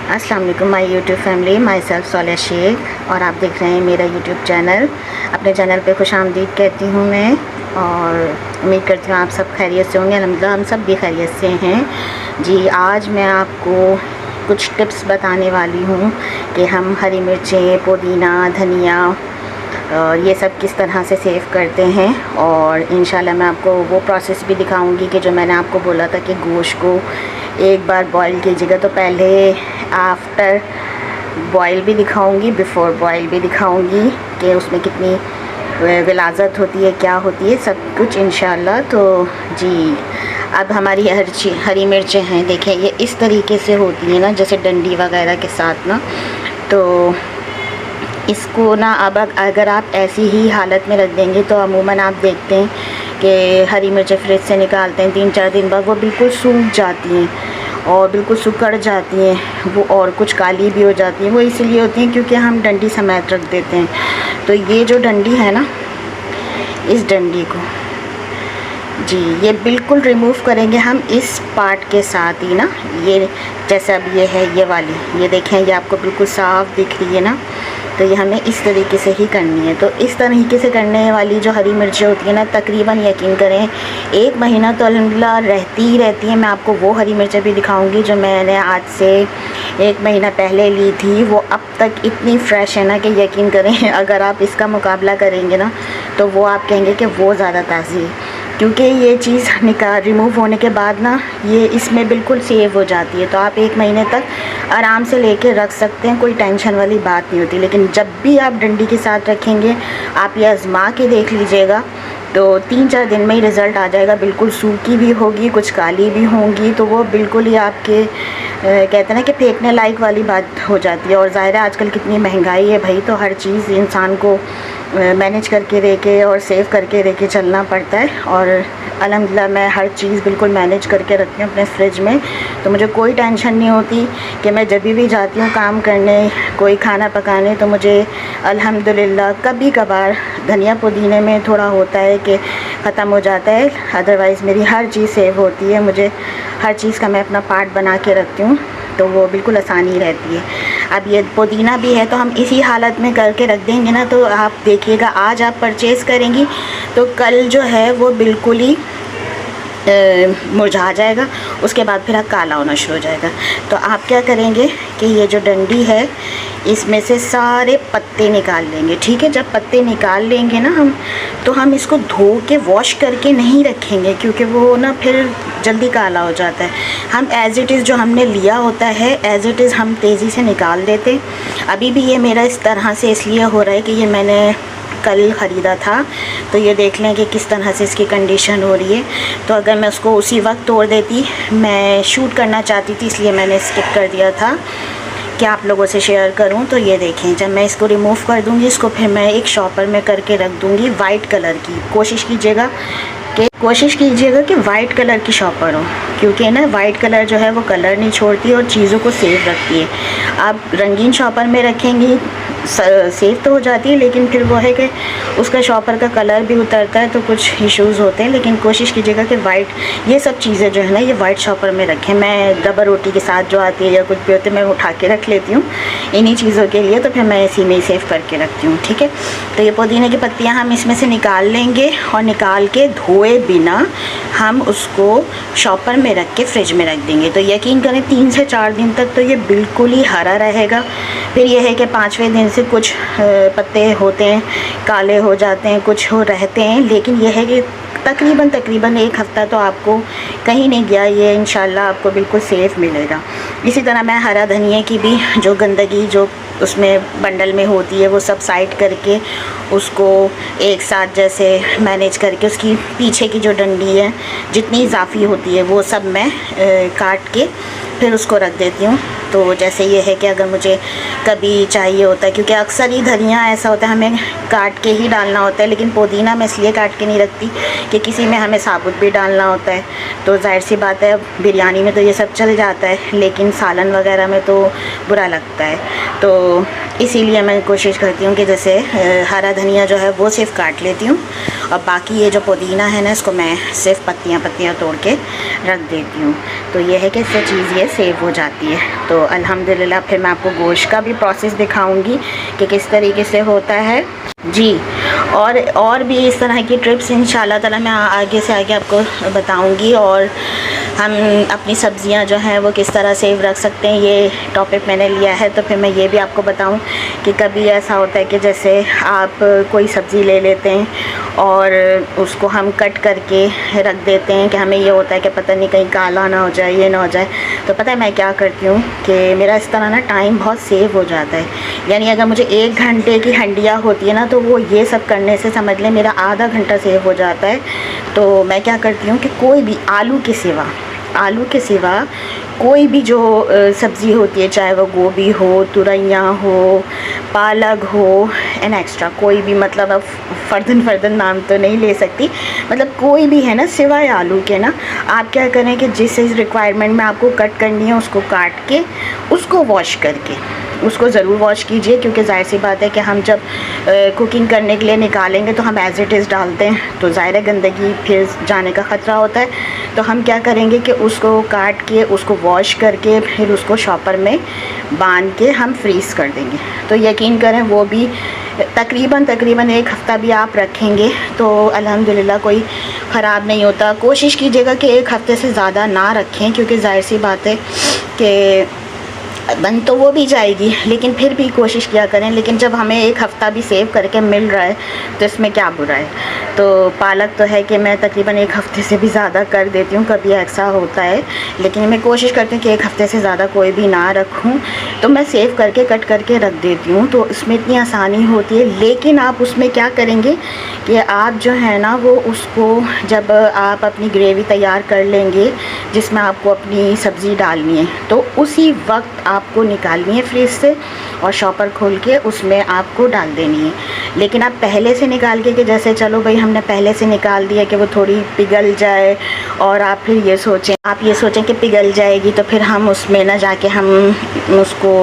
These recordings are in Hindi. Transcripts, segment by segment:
अस्सलाम वालेकुम my YouTube family, myself Saliya Shaikh और आप देख रहे हैं मेरा यूट्यूब चैनल। अपने चैनल पे खुशामदीद कहती हूँ मैं और उम्मीद करती हूँ आप सब खैरियत से होंगे। अल्हम्दुलिल्लाह हम सब भी खैरियत से हैं जी। आज मैं आपको कुछ टिप्स बताने वाली हूँ कि हम हरी मिर्चें, पुदीना, धनिया और ये सब किस तरह से सेव करते हैं। और इंशाल्लाह मैं आपको वो प्रोसेस भी दिखाऊंगी कि जो मैंने आपको बोला था कि गोश्त को एक बार बॉईल कीजिएगा, तो पहले आफ्टर बॉईल भी दिखाऊंगी, बिफ़ोर बॉईल भी दिखाऊंगी कि उसमें कितनी विलाज़त होती है, क्या होती है, सब कुछ इंशाल्लाह। तो जी अब हमारी हरी मिर्चें हैं, देखें ये इस तरीके से होती हैं ना, जैसे डंडी वगैरह के साथ ना। तो इसको ना अब अगर आप ऐसी ही हालत में रख देंगे तो अमूमन आप देखते हैं कि हरी मिर्चें फ्रिज से निकालते हैं 3-4 दिन बाद वो बिल्कुल सूख जाती हैं और बिल्कुल सुकड़ जाती हैं वो, और कुछ काली भी हो जाती हैं। वो इसलिए होती हैं क्योंकि हम डंडी समेत रख देते हैं। तो ये जो डंडी है ना, इस डंडी को जी ये बिल्कुल रिमूव करेंगे हम इस पार्ट के साथ ही ना। ये जैसे अब ये है, ये वाली, ये देखें ये आपको बिल्कुल साफ़ दिख रही है ना। तो ये हमें इस तरीके से ही करनी है। तो इस तरीके से करने वाली जो हरी मिर्चें होती हैं ना, तकरीबन यकीन करें 1 महीना तो अल्हम्दुलिल्लाह रहती ही रहती हैं। मैं आपको वो हरी मिर्चें भी दिखाऊंगी जो मैंने आज से 1 महीना पहले ली थी, वो अब तक इतनी फ़्रेश है ना कि यकीन करें अगर आप इसका मुकाबला करेंगे ना तो वो आप कहेंगे कि वो ज़्यादा ताज़ी है। क्योंकि ये चीज़ रिमूव होने के बाद ना ये इसमें बिल्कुल सेव हो जाती है। तो आप 1 महीने तक आराम से लेके रख सकते हैं, कोई टेंशन वाली बात नहीं होती। लेकिन जब भी आप डंडी के साथ रखेंगे, आप ये आज़मा के देख लीजिएगा तो 3-4 दिन में ही रिज़ल्ट आ जाएगा। बिल्कुल सूखी भी होगी, कुछ काली भी होंगी, तो वो बिल्कुल ही आपके कहते हैं ना कि फेंकने लायक वाली बात हो जाती है। और ज़ाहिर है आजकल कितनी महंगाई है भाई, तो हर चीज़ इंसान को मैनेज करके रह के और सेव करके रह के चलना पड़ता है। और अल्हम्दुलिल्लाह मैं हर चीज़ बिल्कुल मैनेज करके रखती हूँ अपने फ्रिज में, तो मुझे कोई टेंशन नहीं होती कि मैं जब भी जाती हूँ काम करने, कोई खाना पकाने, तो मुझे अल्हम्दुलिल्लाह कभी कभार धनिया पुदीने में थोड़ा होता है कि ख़त्म हो जाता है, अदरवाइज़ मेरी हर चीज़ सेव होती है। मुझे हर चीज़ का मैं अपना पार्ट बना के रखती हूँ, तो वो बिल्कुल आसानी रहती है। अब ये पुदीना भी है तो हम इसी हालत में करके रख देंगे ना, तो आप देखिएगा आज आप परचेज़ करेंगी तो कल जो है वो बिल्कुल ही मुरझा जाएगा, उसके बाद फिर काला होना शुरू हो जाएगा। तो आप क्या करेंगे कि ये जो डंडी है इसमें से सारे पत्ते निकाल लेंगे, ठीक है। जब पत्ते निकाल लेंगे ना हम, तो हम इसको धो के वॉश करके नहीं रखेंगे क्योंकि वो ना फिर जल्दी काला हो जाता है। हम एज़ इट इज़ जो हमने लिया होता है एज़ इट इज़ हम तेज़ी से निकाल देते। अभी भी ये मेरा इस तरह से इसलिए हो रहा है कि ये मैंने कल ख़रीदा था, तो ये देख लें कि किस तरह से इसकी कंडीशन हो रही है। तो अगर मैं उसको उसी वक्त तोड़ देती, मैं शूट करना चाहती थी इसलिए मैंने स्किप कर दिया था कि आप लोगों से शेयर करूं। तो ये देखें, जब मैं इसको रिमूव कर दूंगी, इसको फिर मैं एक शॉपर में करके रख दूंगी वाइट कलर की। कोशिश कीजिएगा कि वाइट कलर की शॉपर हो, क्योंकि ना वाइट कलर जो है वो कलर नहीं छोड़ती और चीज़ों को सेफ रखती है। आप रंगीन शॉपर में रखेंगी सेफ तो हो जाती है, लेकिन फिर वो है कि उसका शॉपर का कलर भी उतरता है तो कुछ इश्यूज़ होते हैं। लेकिन कोशिश कीजिएगा कि वाइट, ये सब चीज़ें जो है ना ये वाइट शॉपर में रखें। मैं डबल रोटी के साथ जो आती है या कुछ भी होते मैं उठा के रख लेती हूँ इन्हीं चीज़ों के लिए, तो फिर मैं इसी में ही सेव करके रखती हूँ, ठीक है। तो ये पुदीने की पत्तियाँ हम इसमें से निकाल लेंगे और निकाल के धोए बिना हम उसको शॉपर में रख के फ्रिज में रख देंगे। तो यकीन करें 3 से 4 दिन तक तो ये बिल्कुल ही हरा रहेगा। फिर यह है कि 5वें दिन से कुछ पत्ते होते हैं काले हो जाते हैं, कुछ हो रहते हैं, लेकिन यह है कि तकरीबन 1 हफ़्ता तो आपको कहीं नहीं गया, ये इंशाल्लाह आपको बिल्कुल सेफ़ मिलेगा। इसी तरह मैं हरा धनिया की भी जो गंदगी जो उसमें बंडल में होती है वो सब साइड करके उसको एक साथ जैसे मैनेज करके उसकी पीछे की जो डंडी है जितनी इजाफी होती है वो सब मैं काट के फिर उसको रख देती हूँ। तो जैसे ये है कि अगर मुझे कभी चाहिए होता है, क्योंकि अक्सर ही धनिया ऐसा होता है हमें काट के ही डालना होता है, लेकिन पुदीना मैं इसलिए काट के नहीं रखती कि किसी में हमें साबुत भी डालना होता है। तो जाहिर सी बात है बिरयानी में तो ये सब चल जाता है, लेकिन सालन वगैरह में तो बुरा लगता है। तो इसीलिए मैं कोशिश करती हूँ कि जैसे हरा धनिया जो है वो सिर्फ काट लेती हूँ और बाकी ये जो पुदीना है ना, इसको मैं सिर्फ पत्तियाँ पत्तियाँ तोड़ के रख देती हूँ। तो ये है कि इससे चीज़ ये सेव हो जाती है। तो अल्हम्दुलिल्लाह फिर मैं आपको गोश्त का भी प्रोसेस दिखाऊंगी कि किस तरीके से होता है जी। और भी इस तरह की ट्रिप्स इंशाल्लाह ताला मैं आगे से आगे आपको बताऊंगी। और हम अपनी सब्ज़ियां जो हैं वो किस तरह सेव रख सकते हैं, ये टॉपिक मैंने लिया है। तो फिर मैं ये भी आपको बताऊं कि कभी ऐसा होता है कि जैसे आप कोई सब्ज़ी ले लेते हैं और उसको हम कट करके रख देते हैं कि हमें ये होता है कि पता नहीं कहीं काला ना हो जाए, ये ना हो जाए। तो पता है मैं क्या करती हूँ कि मेरा इस तरह ना टाइम बहुत सेव हो जाता है। यानी अगर मुझे 1 घंटे की हंडिया होती है ना, तो वो ये सब करने से समझ लें मेरा आधा घंटा सेव हो जाता है। तो मैं क्या करती हूँ कि कोई भी आलू के सिवा कोई भी जो सब्ज़ी होती है, चाहे वो गोभी हो, तुरैयाँ हो, पालक हो एंड एक्स्ट्रा कोई भी, मतलब अब फ़र्दन नाम तो नहीं ले सकती, मतलब कोई भी है ना सिवाय आलू के ना, आप क्या करें कि जिस रिक्वायरमेंट में आपको कट करनी है उसको काट के उसको वॉश करके उसको ज़रूर वॉश कीजिए। क्योंकि ज़ाहिर सी बात है कि हम जब कुकिंग करने के लिए निकालेंगे तो हम एज़ इट इज़ डालते हैं, तो ज़ाहिर है गंदगी फिर जाने का ख़तरा होता है। तो हम क्या करेंगे कि उसको काट के उसको वॉश करके फिर उसको शॉपर में बांध के हम फ्रीज़ कर देंगे। तो यकीन करें वो भी तकरीबन 1 हफ़्ता भी आप रखेंगे तो अल्हम्दुलिल्लाह कोई ख़राब नहीं होता। कोशिश कीजिएगा कि 1 हफ़्ते से ज़्यादा ना रखें, क्योंकि ज़ाहिर सी बात है कि बन तो वो भी जाएगी, लेकिन फिर भी कोशिश किया करें। लेकिन जब हमें 1 हफ़्ता भी सेव करके मिल रहा है तो इसमें क्या बुरा है। तो पालक तो है कि मैं तकरीबन 1 हफ़्ते से भी ज़्यादा कर देती हूँ, कभी ऐसा होता है, लेकिन मैं कोशिश करती हूँ कि 1 हफ़्ते से ज़्यादा कोई भी ना रखूँ। तो मैं सेव करके कट करके रख देती हूँ, तो इसमें इतनी आसानी होती है। लेकिन आप उसमें क्या करेंगे कि आप जो है ना वो उसको जब आप अपनी ग्रेवी तैयार कर लेंगे जिसमें आपको अपनी सब्ज़ी डालनी है, तो उसी वक्त आपको निकालनी है फ्रिज से और शॉपर खोल के उसमें आपको डाल देनी है। लेकिन आप पहले से निकाल के कि जैसे चलो भाई हमने पहले से निकाल दिया कि वो थोड़ी पिघल जाए, और आप फिर ये सोचें कि पिघल जाएगी तो फिर हम उसमें ना जाके हम उसको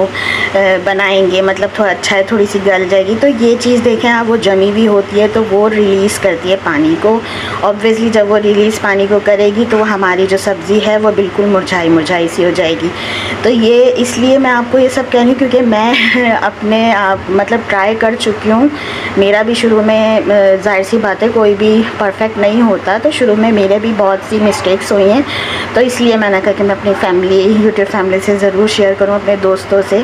बनाएंगे, मतलब थोड़ा अच्छा है थोड़ी सी गल जाएगी। तो ये चीज़ देखें आप, वो जमी हुई होती है तो वो रिलीज़ करती है पानी को। ऑब्वियसली जब वो रिलीज़ पानी को करेगी तो हमारी जो सब्ज़ी है वो बिल्कुल मुरझाई सी हो जाएगी। तो ये इसलिए मैं आपको ये सब कह रही हूँ क्योंकि मैं अपने आप मतलब ट्राई कर चुकी हूँ। मेरा भी शुरू में ज़ाहिर सी बात है कोई भी परफेक्ट नहीं होता, तो शुरू में मेरे भी बहुत सी मिस्टेक्स हुई हैं। तो इसलिए मैंने कहा कि मैं अपनी यूट्यूब फैमिली से ज़रूर शेयर करूँ, अपने दोस्तों से,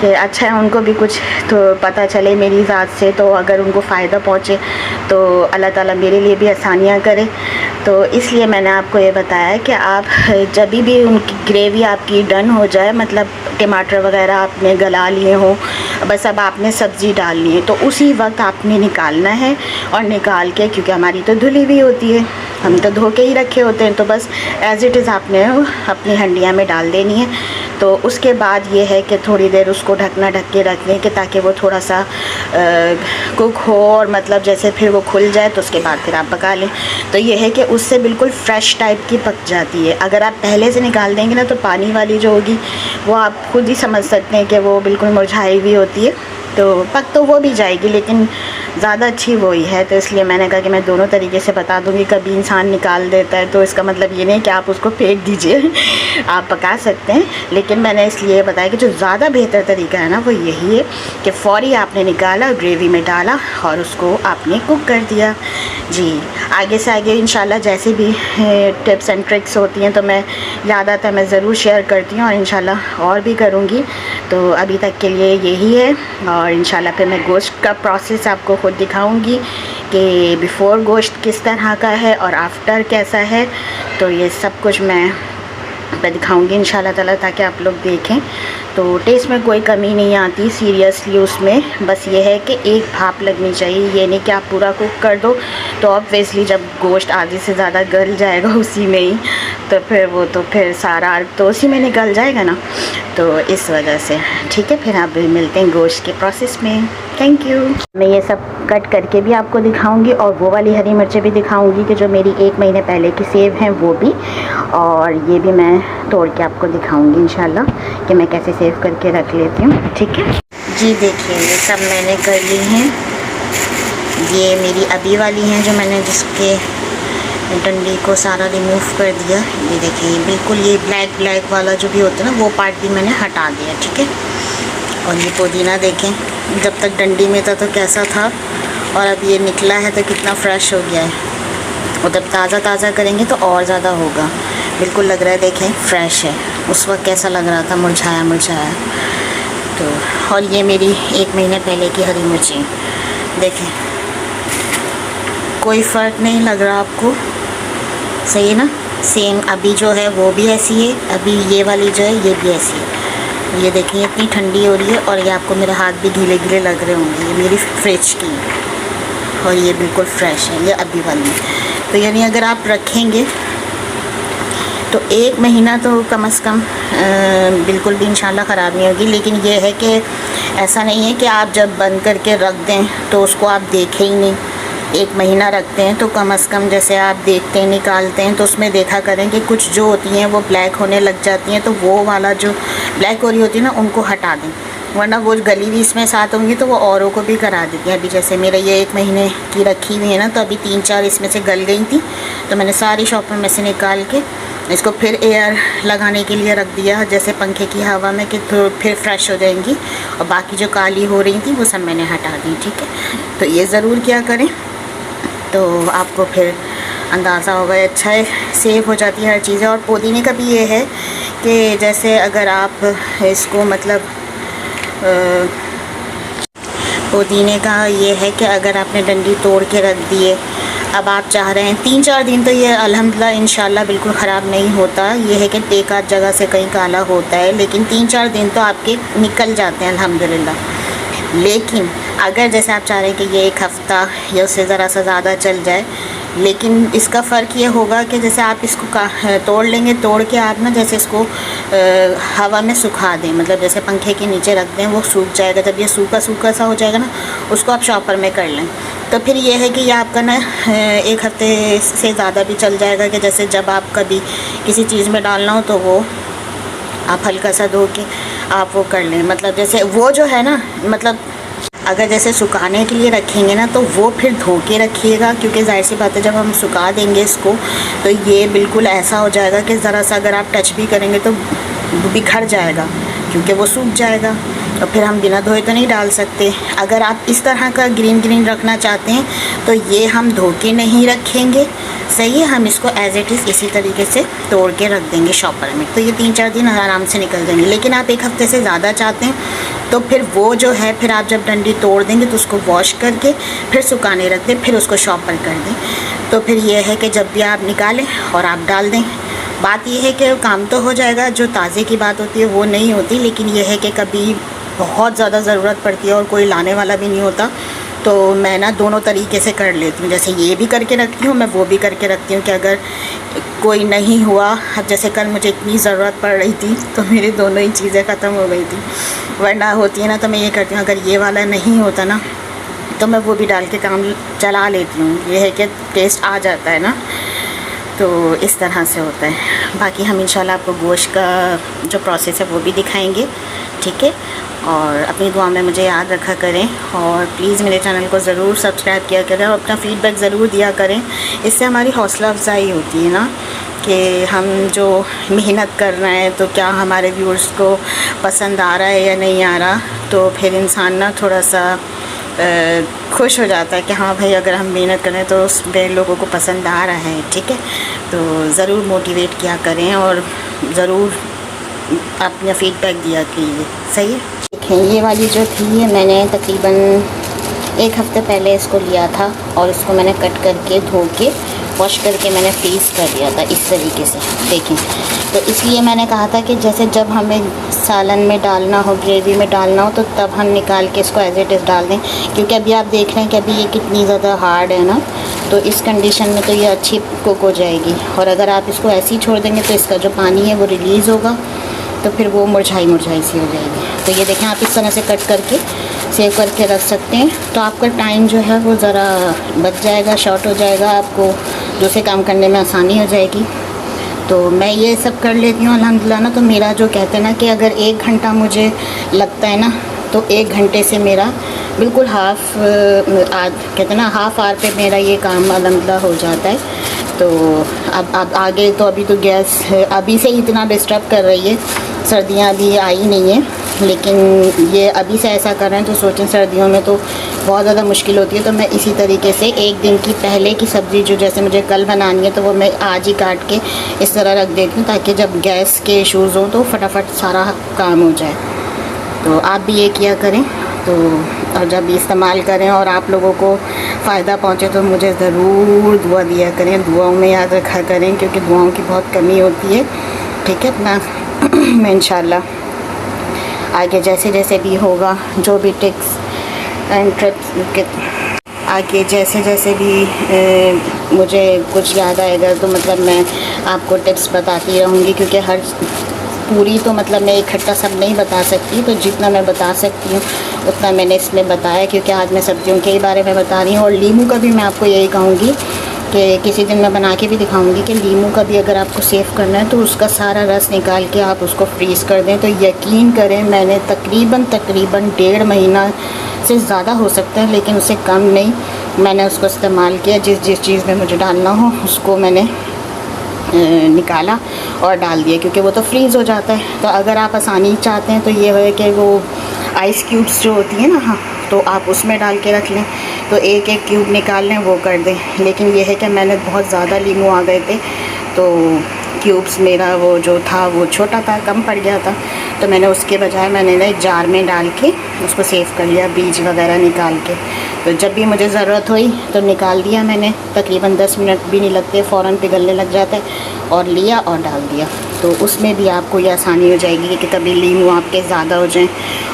कि अच्छा है उनको भी कुछ तो पता चले मेरी ज़ात से, तो अगर उनको फ़ायदा पहुँचे तो अल्लाह ताला मेरे लिए भी आसानियाँ करे। तो इसलिए मैंने आपको ये बताया कि आप जब भी उनकी ग्रेवी आपकी डन हो जाए, मतलब टमाटर वगैरह आपने गला लिए हों, बस अब आपने सब्ज़ी डालनी है, तो उसी वक्त आपने निकालना है। और निकाल के, क्योंकि हमारी तो धुली हुई होती है, हम तो धो के ही रखे होते हैं, तो बस एज़ इट इज़ आपने अपनी हंडिया में डाल देनी है। तो उसके बाद ये है कि थोड़ी देर उसको ढक के रख लें कि ताकि वो थोड़ा सा कुक हो, और मतलब जैसे फिर वो खुल जाए तो उसके बाद फिर आप पका लें। तो ये है कि उससे बिल्कुल फ़्रेश टाइप की पक जाती है। अगर आप पहले से निकाल देंगे ना तो पानी वाली जो होगी वो आप खुद ही समझ सकते हैं कि वो बिल्कुल मुरझाई हुई होती है, तो पक तो वो भी जाएगी लेकिन ज़्यादा अच्छी वही है। तो इसलिए मैंने कहा कि मैं दोनों तरीके से बता दूँगी। कभी इंसान निकाल देता है तो इसका मतलब ये नहीं कि आप उसको फेंक दीजिए आप पका सकते हैं, लेकिन मैंने इसलिए बताया कि जो ज़्यादा बेहतर तरीका है ना वो यही है कि फ़ौरी आपने निकाला, ग्रेवी में डाला और उसको आपने कुक कर दिया। जी, आगे से आगे इंशाल्लाह जैसे भी टिप्स एंड ट्रिक्स होती हैं तो मैं ज़्यादातर मैं ज़रूर शेयर करती हूँ और इंशाल्लाह और भी करूँगी। तो अभी तक के लिए यही है, और इंशाल्लाह फिर मैं गोश्त का प्रोसेस आपको खुद दिखाऊंगी कि बिफ़ोर गोश्त किस तरह का है और आफ्टर कैसा है। तो ये सब कुछ मैं दिखाऊंगी इंशाल्लाह ताला, ताकि आप लोग देखें। तो टेस्ट में कोई कमी नहीं आती सीरियसली उसमें, बस ये है कि एक भाप लगनी चाहिए। ये नहीं कि आप पूरा कुक कर दो तो ऑब्वियसली जब गोश्त आधे से ज़्यादा गल जाएगा उसी में ही, तो फिर वो तो फिर सारा तो उसी में निकल जाएगा ना, तो इस वजह से। ठीक है, फिर आप मिलते हैं गोश्त के प्रोसेस में। Thank you. मैं ये सब कट करके भी आपको दिखाऊंगी और वो वाली हरी मिर्चें भी दिखाऊंगी कि जो मेरी 1 महीने पहले की सेव हैं वो भी, और ये भी मैं तोड़ के आपको दिखाऊंगी इंशाल्लाह कि मैं कैसे सेव करके रख लेती हूँ। ठीक है जी, देखिए ये सब मैंने कर ली हैं, ये मेरी अभी वाली हैं जो मैंने जिसके डंडी को सारा रिमूव कर दिया। ये देखिए बिल्कुल ये ब्लैक वाला जो भी होता है ना वो पार्ट भी मैंने हटा दिया, ठीक है। और ये पुदीना देखें, जब तक डंडी में था तो कैसा था और अब ये निकला है तो कितना फ्रेश हो गया है। और जब ताज़ा करेंगे तो और ज़्यादा होगा। बिल्कुल लग रहा है, देखें फ्रेश है। उस वक्त कैसा लग रहा था, मुरझाया। तो और ये मेरी 1 महीने पहले की हरी मिर्ची देखें, कोई फ़र्क नहीं लग रहा आपको, सही है ना। सेम अभी जो है वो भी ऐसी है, अभी ये वाली जो है ये भी ऐसी है। ये देखिए इतनी ठंडी हो रही है और ये आपको मेरे हाथ भी गीले लग रहे होंगे। ये मेरी फ्रिज की है और ये बिल्कुल फ्रेश है, ये अभी वाली। तो यानी अगर आप रखेंगे तो 1 महीना तो कम से कम बिल्कुल भी इंशाल्लाह ख़राब नहीं होगी। लेकिन ये है कि ऐसा नहीं है कि आप जब बंद करके रख दें तो उसको आप देखें ही नहीं। 1 महीना रखते हैं तो कम से कम जैसे आप देखते हैं, निकालते हैं तो उसमें देखा करें कि कुछ जो होती हैं वो ब्लैक होने लग जाती हैं, तो वो वाला जो ब्लैक हो रही होती है ना उनको हटा दें, वरना वो गली भी इसमें साथ होंगी तो वो औरों को भी करा देती हैं। अभी जैसे मेरा ये 1 महीने की रखी हुई है ना, तो अभी 3-4 इसमें से गल गई थी, तो मैंने सारी शॉपर में से निकाल के इसको फिर एयर लगाने के लिए रख दिया, जैसे पंखे की हवा में, कि फिर फ्रेश हो जाएंगी। और बाकी जो काली हो रही थी वो सब मैंने हटा दी, ठीक है। तो ये ज़रूर क्या करें, तो आपको फिर अंदाज़ा होगा। अच्छा है, सेव हो जाती है हर चीज़ें। और पुदीने का भी ये है कि जैसे अगर आप इसको मतलब पुदीने का ये है कि अगर आपने डंडी तोड़ के रख दिए, अब आप चाह रहे हैं 3-4 दिन तो ये अल्हम्दुलिल्लाह इंशाल्लाह बिल्कुल ख़राब नहीं होता। ये है कि एक आध जगह से कहीं काला होता है, लेकिन 3-4 दिन तो आपके निकल जाते हैं अल्हम्दुलिल्लाह। लेकिन अगर जैसे आप चाह रहे हैं कि ये 1 हफ़्ता या उससे ज़रा सा ज़्यादा चल जाए, लेकिन इसका फ़र्क ये होगा कि जैसे आप इसको तोड़ लेंगे, तोड़ के आप ना जैसे इसको हवा में सुखा दें, मतलब जैसे पंखे के नीचे रख दें, वो सूख जाएगा। जब ये सूखा सा हो जाएगा ना, उसको आप शॉपर में कर लें, तो फिर ये है कि ये आपका ना 1 हफ़्ते से ज़्यादा भी चल जाएगा। कि जैसे जब आप कभी किसी चीज़ में डालना हो तो वो आप हल्का सा धो के आप वो कर लें। मतलब जैसे वो जो है ना, मतलब अगर जैसे सुखाने के लिए रखेंगे ना तो वो फिर धो के रखिएगा, क्योंकि जाहिर सी बात है जब हम सुखा देंगे इसको तो ये बिल्कुल ऐसा हो जाएगा कि ज़रा सा अगर आप टच भी करेंगे तो बिखर जाएगा, क्योंकि वो सूख जाएगा। और फिर हम बिना धोए तो नहीं डाल सकते। अगर आप इस तरह का ग्रीन रखना चाहते हैं तो ये हम धो के नहीं रखेंगे, सही है। हम इसको एज़ इट इज़ इसी तरीके से तोड़ के रख देंगे शॉपर में, तो ये 3-4 दिन आराम से निकल जाएंगे। लेकिन आप 1 हफ़्ते से ज़्यादा चाहते हैं तो फिर वो जो है, फिर आप जब डंडी तोड़ देंगे तो उसको वॉश करके फिर सुखाने रख दें, फिर उसको शॉपर कर दें। तो फिर ये है कि जब भी आप निकालें और आप डाल दें। बात ये है कि काम तो हो जाएगा, जो ताज़े की बात होती है वो नहीं होती। लेकिन ये है कि कभी बहुत ज़्यादा ज़रूरत पड़ती है और कोई लाने वाला भी नहीं होता, तो मैं ना दोनों तरीके से कर लेती हूँ। जैसे ये भी करके रखती हूँ, मैं वो भी करके रखती हूँ कि अगर कोई नहीं हुआ, अब जैसे कल मुझे इतनी ज़रूरत पड़ रही थी तो मेरी दोनों ही चीज़ें ख़त्म हो गई थी। वरना होती है ना तो मैं ये करती हूँ, अगर ये वाला नहीं होता ना तो मैं वो भी डाल के काम चला लेती हूँ। ये है कि टेस्ट आ जाता है ना, तो इस तरह से होता है। बाकी हम इंशाल्लाह आपको गोश्त का जो प्रोसेस है वो भी दिखाएंगे, ठीक है। और अपनी दुआ में मुझे याद रखा करें, और प्लीज़ मेरे चैनल को ज़रूर सब्सक्राइब किया करें और अपना फ़ीडबैक ज़रूर दिया करें। इससे हमारी हौसला अफजाई होती है ना, कि हम जो मेहनत कर रहे हैं तो क्या हमारे व्यूअर्स को पसंद आ रहा है या नहीं आ रहा। तो फिर इंसान ना थोड़ा सा खुश हो जाता है कि हाँ भाई, अगर हम मेहनत करें तो उसमें लोगों को पसंद आ रहा है, ठीक है। तो ज़रूर मोटिवेट किया करें और ज़रूर अपना फ़ीडबैक दिया कीजिए, सही है। देखें, ये वाली जो थी ये मैंने तकरीबन 1 हफ़्ते पहले इसको लिया था और इसको मैंने कट करके धो के वॉश करके मैंने फ्रीज़ कर दिया था इस तरीके से, देखें। तो इसलिए मैंने कहा था कि जैसे जब हमें सालन में डालना हो, ग्रेवी में डालना हो, तो तब हम निकाल के इसको एज़ इट इज़ डाल दें। क्योंकि अभी आप देख रहे हैं कि अभी ये कितनी ज़्यादा हार्ड है ना, तो इस कंडीशन में तो ये अच्छी कुक हो जाएगी। और अगर आप इसको ऐसे ही छोड़ देंगे तो इसका जो पानी है वो रिलीज़ होगा, तो फिर वो मुरझाई सी हो जाएगी। तो ये देखें, आप इस तरह से कट करके सेव करके रख सकते हैं, तो आपका टाइम जो है वो ज़रा बच जाएगा, शॉर्ट हो जाएगा, आपको दूसरे काम करने में आसानी हो जाएगी। तो मैं ये सब कर लेती हूँ अल्हम्दुलिल्लाह ना। तो मेरा जो कहते हैं ना कि अगर 1 घंटा मुझे लगता है ना, तो 1 घंटे से मेरा बिल्कुल कहते हैं ना हाफ़ आवर पे मेरा ये काम अलहमदिल्ला हो जाता है। तो अब आगे तो अभी तो गैस अभी से ही इतना डिस्टर्ब कर रही है, सर्दियाँ अभी आई नहीं है, लेकिन ये अभी से ऐसा कर रहे हैं तो सोचें सर्दियों में तो बहुत ज़्यादा मुश्किल होती है। तो मैं इसी तरीके से एक दिन की पहले की सब्ज़ी जो जैसे मुझे कल बनानी है तो वो मैं आज ही काट के इस तरह रख देती हूँ, ताकि जब गैस के इशूज़ हों तो फटाफट सारा काम हो जाए। तो आप भी ये किया करें। तो और जब इस्तेमाल करें और आप लोगों को फ़ायदा पहुँचे तो मुझे ज़रूर दुआ दिया करें, दुआओं में याद रखा करें, क्योंकि दुआओं की बहुत कमी होती है। ठीक है, अपना मैं इंशाल्लाह आगे जैसे जैसे भी होगा, जो भी टिप्स एंड ट्रिक्स आगे जैसे जैसे भी मुझे कुछ याद आएगा तो मतलब मैं आपको टिप्स बताती रहूँगी, क्योंकि हर पूरी तो मतलब मैं इकट्ठा सब नहीं बता सकती, तो जितना मैं बता सकती हूँ उतना मैंने इसमें बताया, क्योंकि आज मैं सब्जियों के बारे में बता रही हूँ। और लीमू का भी मैं आपको यही कहूँगी कि किसी दिन मैं बना के भी दिखाऊंगी कि लीमू का भी अगर आपको सेव करना है तो उसका सारा रस निकाल के आप उसको फ्रीज़ कर दें। तो यकीन करें मैंने तकरीबन 1.5 महीना से ज़्यादा हो सकता है, लेकिन उससे कम नहीं, मैंने उसको इस्तेमाल किया। जिस चीज़ में मुझे डालना हो उसको मैंने निकाला और डाल दिया, क्योंकि वो तो फ्रीज़ हो जाता है। तो अगर आप आसानी चाहते हैं तो ये है कि वो आइस क्यूब्स जो होती हैं ना, हाँ, तो आप उसमें डाल के रख लें, तो एक एक क्यूब निकाल लें, वो कर दें। लेकिन ये है कि मैंने बहुत ज़्यादा लीमू आ गए थे तो क्यूब्स मेरा वो जो था वो छोटा था, कम पड़ गया था, तो मैंने उसके बजाय मैंने ना एक जार में डाल के उसको सेव कर लिया, बीज वगैरह निकाल के। तो जब भी मुझे ज़रूरत हुई तो निकाल दिया मैंने, तकरीबन 10 मिनट भी नहीं लगते, फ़ौरन पिघलने लग जाता है, और लिया और डाल दिया। तो उसमें भी आपको ये आसानी हो जाएगी कि कभी लीमू आपके ज़्यादा हो जाएं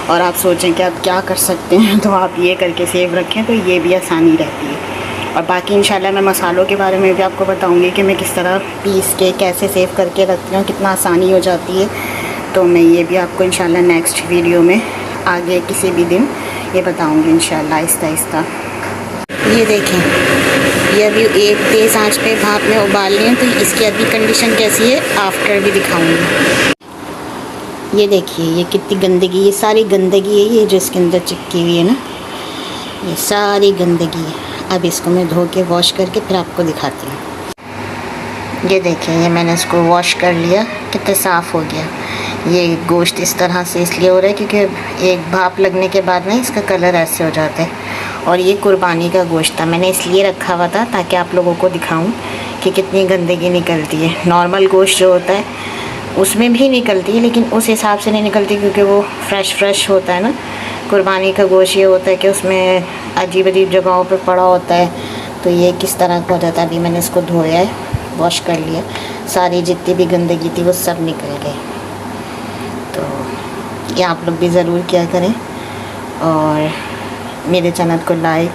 और आप सोचें कि आप क्या कर सकते हैं, तो आप ये करके सेव रखें, तो ये भी आसानी रहती है। और बाकी इंशाल्लाह मैं मसालों के बारे में भी आपको बताऊंगी कि मैं किस तरह पीस के कैसे सेव करके रखती हूँ, कितना आसानी हो जाती है। तो मैं ये भी आपको इंशाल्लाह नेक्स्ट वीडियो में आगे किसी भी दिन ये बताऊंगी इंशाल्लाह आहिस्ता आहिस्ता। ये देखें, ये अभी एक तेज़ आंच पे भाप में उबाल लें, तो इसकी अभी कंडीशन कैसी है आफ्टर भी दिखाऊंगी। ये देखिए ये कितनी गंदगी, ये सारी गंदगी है ये जो इसके अंदर चिपकी हुई है ना, ये सारी गंदगी है। अब इसको मैं धो के वॉश करके फिर आपको दिखाती हूँ। ये देखिए ये मैंने इसको वॉश कर लिया, कितने साफ़ हो गया। ये गोश्त इस तरह से इसलिए हो रहा है क्योंकि एक भाप लगने के बाद ना इसका कलर ऐसे हो जाता है। और ये कुर्बानी का गोश्त था, मैंने इसलिए रखा हुआ था ताकि आप लोगों को दिखाऊं कि कितनी गंदगी निकलती है। नॉर्मल गोश्त जो होता है उसमें भी निकलती है, लेकिन उस हिसाब से नहीं निकलती क्योंकि वो फ्रेश होता है ना। कुर्बानी का गोश्त ये होता है कि उसमें अजीब अजीब जगहों पे पड़ा होता है, तो ये किस तरह का हो जाता है। अभी मैंने इसको धोया है, वॉश कर लिया, सारी जितनी भी गंदगी थी वो सब निकल गई। तो ये आप लोग भी ज़रूर किया करें, और मेरे चैनल को लाइक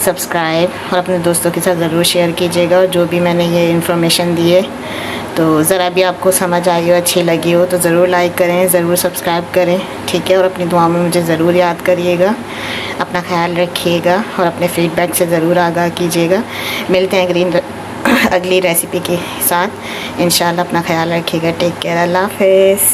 सब्सक्राइब और अपने दोस्तों के साथ ज़रूर शेयर कीजिएगा। और जो भी मैंने ये इन्फॉर्मेशन दी है तो ज़रा भी आपको समझ आई हो, अच्छी लगी हो, तो ज़रूर लाइक करें, ज़रूर सब्सक्राइब करें, ठीक है। और अपनी दुआ में मुझे ज़रूर याद करिएगा, अपना ख्याल रखिएगा और अपने फीडबैक से ज़रूर आगाह कीजिएगा। मिलते हैं अगली रेसिपी के साथ इंशाल्लाह। अपना ख्याल रखिएगा, टेक केयर, अल्लाह हाफ़िज़।